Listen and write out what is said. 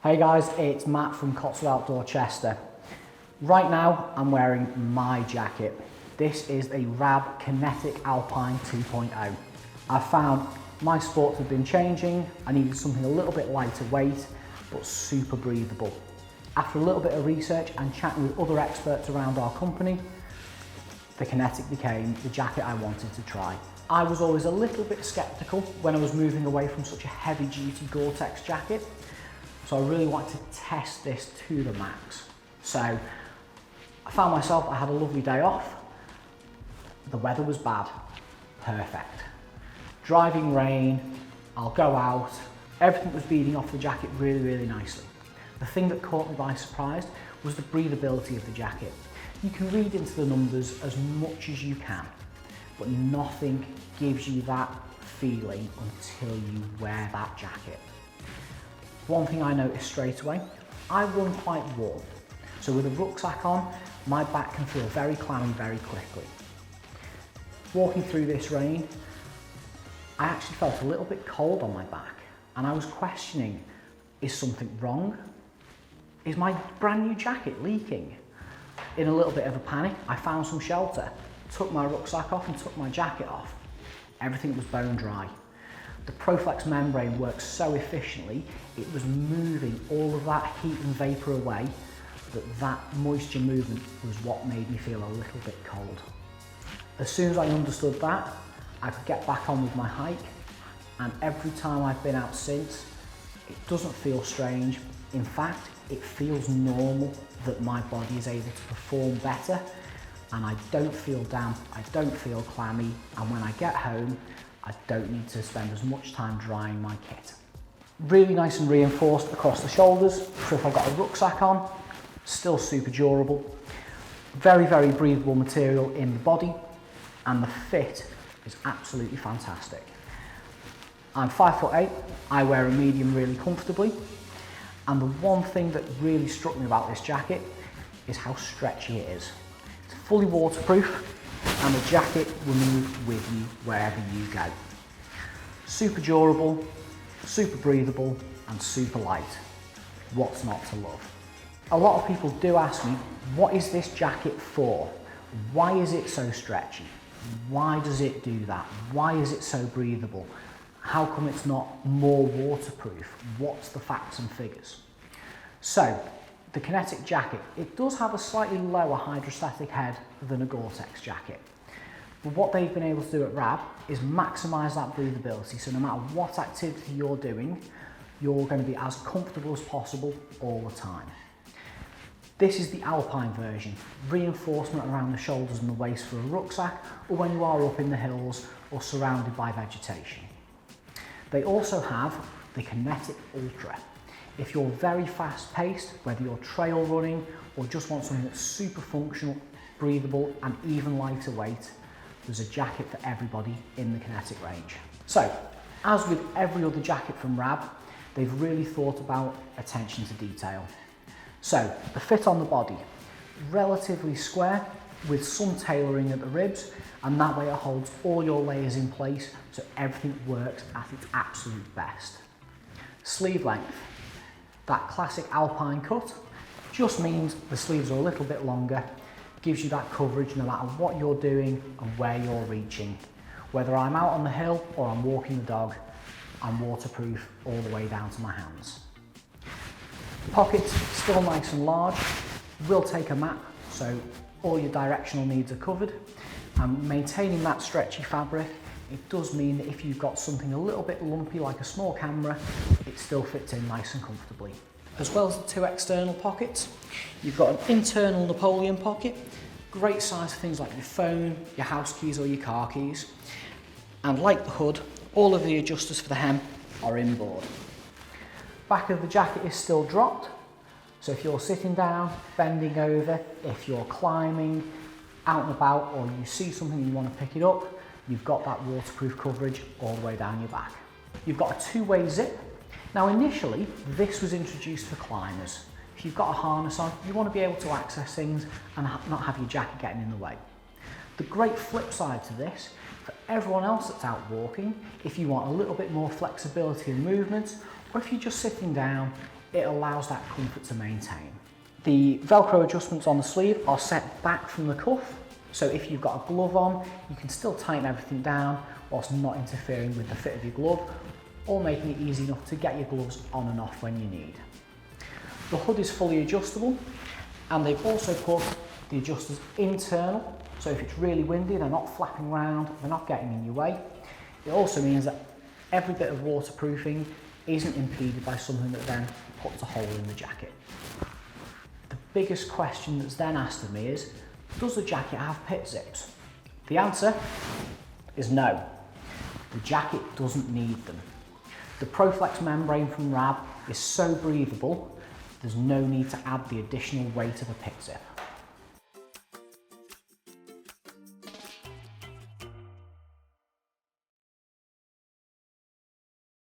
Hey guys, it's Matt from Untitled Chapter. Right now I'm wearing my jacket. This is a RAB Kinetic Alpine 2.0. I found my sports have been changing. I needed something a little bit lighter weight but super breathable. After a little bit of research and chatting with other experts around our company, the Kinetic became the jacket I wanted to try. I was always a little bit skeptical when I was moving away from such a heavy duty GORE-TEX jacket. So I really wanted to test this to the max. So I found myself, I had a lovely day off. The weather was bad, perfect. Driving rain, I'll go out. Everything was beading off the jacket really nicely. The thing that caught me by surprise was the breathability of the jacket. You can read into the numbers as much as you can, but nothing gives you that feeling until you wear that jacket. One thing I noticed straight away, I run quite warm. So with a rucksack on, my back can feel very clammy very quickly. Walking through this rain, I actually felt a little bit cold on my back and I was questioning, is something wrong? Is my brand new jacket leaking? In a little bit of a panic, I found some shelter, took my rucksack off and took my jacket off. Everything was bone dry. The Proflex membrane works so efficiently, it was moving all of that heat and vapour away, that moisture movement was what made me feel a little bit cold. As soon as I understood that, I could get back on with my hike, and every time I've been out since, it doesn't feel strange. In fact, it feels normal that my body is able to perform better, and I don't feel damp, I don't feel clammy, and when I get home, I don't need to spend as much time drying my kit. Really nice and reinforced across the shoulders, so if I've got a rucksack on, still super durable. Very breathable material in the body, and the fit is absolutely fantastic. I'm 5'8", I wear a medium really comfortably, and the one thing that really struck me about this jacket is how stretchy it is. It's fully waterproof, and the jacket will move with you wherever you go. Super durable, super breathable, and super light. What's not to love? A lot of people do ask me, what is this jacket for? Why is it so stretchy? Why does it do that? Why is it so breathable? How come it's not more waterproof? What's the facts and figures? So, the Kinetic jacket, it does have a slightly lower hydrostatic head than a GORE-TEX jacket. But what they've been able to do at RAB is maximise that breathability, so no matter what activity you're doing, you're going to be as comfortable as possible all the time. This is the Alpine version, reinforcement around the shoulders and the waist for a rucksack, or when you are up in the hills or surrounded by vegetation. They also have the Kinetic Ultra. If you're very fast paced, whether you're trail running or just want something that's super functional, breathable and even lighter weight, there's a jacket for everybody in the Kinetic range. So, as with every other jacket from RAB, they've really thought about attention to detail. So, the fit on the body, relatively square with some tailoring at the ribs, and that way it holds all your layers in place so everything works at its absolute best. Sleeve length, that classic Alpine cut, just means the sleeves are a little bit longer, gives you that coverage no matter what you're doing and where you're reaching. Whether I'm out on the hill or I'm walking the dog, I'm waterproof all the way down to my hands. Pockets, still nice and large, will take a map, so all your directional needs are covered. And maintaining that stretchy fabric, it does mean that if you've got something a little bit lumpy like a small camera, it still fits in nice and comfortably. As well as the two external pockets, you've got an internal Napoleon pocket, great size for things like your phone, your house keys or your car keys. And like the hood, all of the adjusters for the hem are inboard. Back of the jacket is still dropped, so if you're sitting down, bending over, if you're climbing, out and about, or you see something and you want to pick it up, you've got that waterproof coverage all the way down your back. You've got a two-way zip. Now initially, this was introduced for climbers. If you've got a harness on, you want to be able to access things and not have your jacket getting in the way. The great flip side to this, for everyone else that's out walking, if you want a little bit more flexibility and movement, or if you're just sitting down, it allows that comfort to maintain. The Velcro adjustments on the sleeve are set back from the cuff, so if you've got a glove on, you can still tighten everything down whilst not interfering with the fit of your glove, or making it easy enough to get your gloves on and off when you need. The hood is fully adjustable, and they've also put the adjusters internal, so if it's really windy, they're not flapping around, they're not getting in your way. It also means that every bit of waterproofing isn't impeded by something that then puts a hole in the jacket. The biggest question that's then asked of me is, does the jacket have pit zips? The answer is no. The jacket doesn't need them. The Proflex membrane from RAB is so breathable, there's no need to add the additional weight of a pit zip.